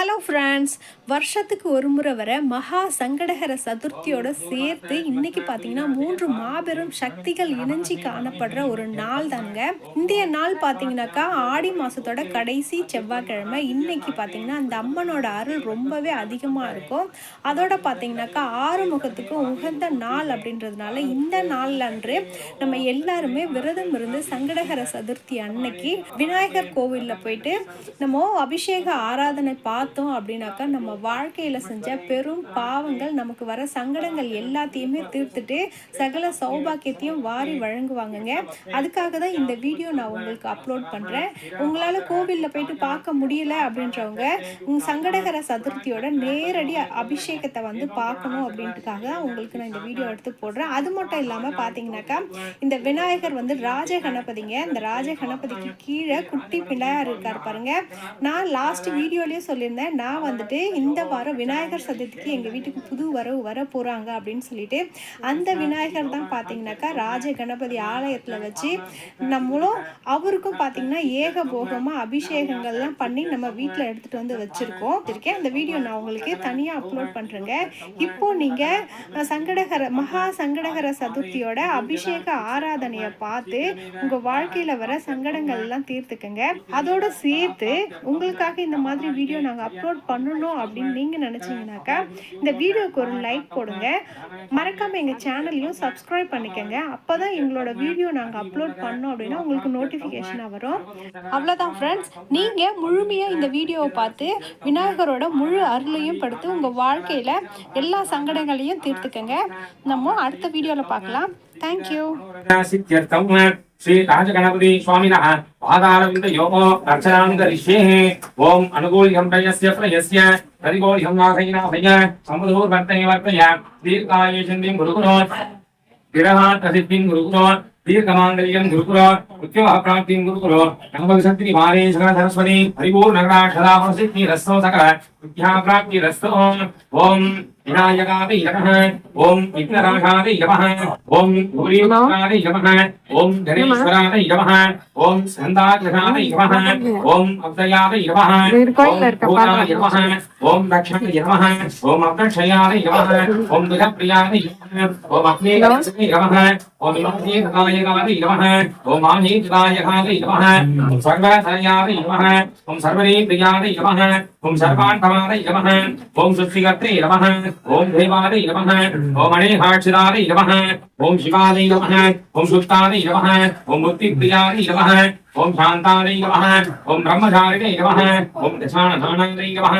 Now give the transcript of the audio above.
Hello friends, வருஷத்துக்கு ஒரு முறை வர மகா சங்கடஹர சதுர்த்தியோட சேர்த்து இன்னைக்கு பார்த்தீங்கன்னா 3 மாபெரும் சக்திகள் இணைஞ்சி காணப்படுற ஒரு நாள் தானுங்க. இந்திய நாள் பார்த்தீங்கன்னாக்கா ஆடி மாதத்தோட கடைசி செவ்வாய்க்கிழமை. இன்னைக்கு பார்த்தீங்கன்னா அந்த அம்மனோட அருள் ரொம்பவே அதிகமாக இருக்கும். அதோட பார்த்தீங்கன்னாக்கா ஆறுமுகத்துக்கு உகந்த நாள் அப்படின்றதுனால இந்த நாள் அன்று நம்ம எல்லாருமே விரதம் இருந்து சங்கடஹர சதுர்த்தி அன்னைக்கு விநாயகர் கோவிலில் போயிட்டு நம்ம அபிஷேக ஆராதனை பார்த்தோம் அப்படின்னாக்கா நம்ம வாழ்க்கையில செஞ்ச பெரும் பாவங்கள், நமக்கு வர சங்கடங்கள் எல்லாத்தையுமே தீர்த்துட்டு சகல சௌபாக்கியத்தையும் வாரி வழங்குவாங்கங்க. அதுக்காக தான் இந்த வீடியோ நான் உங்களுக்கு அப்லோட் பண்றேன். உங்களால கோவில்ல போயிட்டு பார்க்க முடியல அப்படின்றவங்க உங்க சங்கடகர சதுர்த்தியோட நேரடி அபிஷேகத்தை வந்து பார்க்கணும் அப்படின்றதுக்காக தான் உங்களுக்கு நான் இந்த வீடியோ எடுத்து போடுறேன். அது மட்டும் இல்லாம பாத்தீங்கன்னாக்கா இந்த விநாயகர் வந்து ராஜ கணபதிங்க. இந்த ராஜ கணபதிக்கு கீழே குட்டி பிள்ளையார் இருக்காரு பாருங்க. நான் லாஸ்ட் வீடியோலயே சொல்லியிருந்தேன், நான் வந்துட்டு இந்த வாரம் விநாயகர் சதுர்த்திக்கு எங்க வீட்டுக்கு புது வரவு வர போறாங்க அப்படின்னு சொல்லிட்டு அந்த விநாயகர் தான் பாத்தீங்கன்னாக்கா ராஜ கணபதி ஆலயத்துல வச்சு நம்மளும் அவருக்கும் பாத்தீங்கன்னா ஏகபோகமா அபிஷேகங்கள்லாம் பண்ணி நம்ம வீட்டுல எடுத்துட்டு வந்து வச்சிருக்கோம். அந்த வீடியோ நான் உங்களுக்கு தனியா அப்லோட் பண்றேங்க. இப்போ நீங்க மகா சங்கடகர சதுர்த்தியோட அபிஷேக ஆராதனையை பார்த்து உங்க வாழ்க்கையில வர சங்கடங்கள் எல்லாம் தீர்த்துக்கங்க. அதோட சேர்த்து உங்களுக்காக இந்த மாதிரி வீடியோ நாங்கள் அப்லோட் பண்ணணும் அப்படின்னு நீங்கள் நினச்சிங்கனாக்கா இந்த வீடியோக்கு ஒரு லைக் போடுங்க. மறக்காமல் எங்கள் சேனலையும் சப்ஸ்கிரைப் பண்ணிக்கோங்க. அப்போ தான் எங்களோட வீடியோ நாங்கள் அப்லோட் பண்ணோம் அப்படின்னா உங்களுக்கு நோட்டிஃபிகேஷனாக வரும். அவ்வளோதான் ஃப்ரெண்ட்ஸ், நீங்கள் முழுமையாக இந்த வீடியோவை பார்த்து விநாயகரோட முழு அருளையும் படுத்து உங்கள் வாழ்க்கையில் எல்லா சங்கடங்களையும் தீர்த்துக்கங்க. நம்ம அடுத்த வீடியோவில் பார்க்கலாம். தேங்க்யூ. श्री राजगणपति स्वामिनः पादारविन्दयोः अर्चनां करिष्ये। ओम अनुकूल्यं प्रयस्य प्रतिकूल्यं नाथैनाथय समधूर्वर्तये वर्तय दीर्घायुषन्तिं गुरुकुरो विरहात् प्रसिद्धिं गुरुकुरो दीर्घमाङ्गल्यं गुरुकुरो उच्चप्राप्तिं गुरुकुरो नमोऽस्तु मारे सरस्वती परिपूर्णकटाक्षरामसिद्धिरस्तु सकल विद्याप्राप्तिरस्तु। ओम विनायकाय नमः। ओम विघ्नराजाय नमः। ओम गौरीनाथाय नमः। ओम गणेश्वराय नमः। ओम स्कन्दाय नमः। ओम अव्ययाय नमः। ओम भूताय नमः। ओम दक्षाय नमः। ओम अक्षयाय नमः। ओम दुःखप्रियाय नमः। ओम अग्निनाथाय नमः। ओम लोकनायकाय नमः। ओम आनीतनायकाय नमः। ओम सर्वधयाय नमः। ओम सर्वनेत्रियाय नमः। ओम सर्वान्तमाय नमः। ओम सृष्टिकर्त्रे नमः। ओम देवाय नमः। ओम अनेहाक्षराय नमः। ओम शिवाय नमः। ओम सुप्ताय नमः। ओम मुक्तिप्रियाय नमः। ओम शान्ताय नमः। ओम ब्रह्मचारिणे नमः। ओम दशाननाय नमः।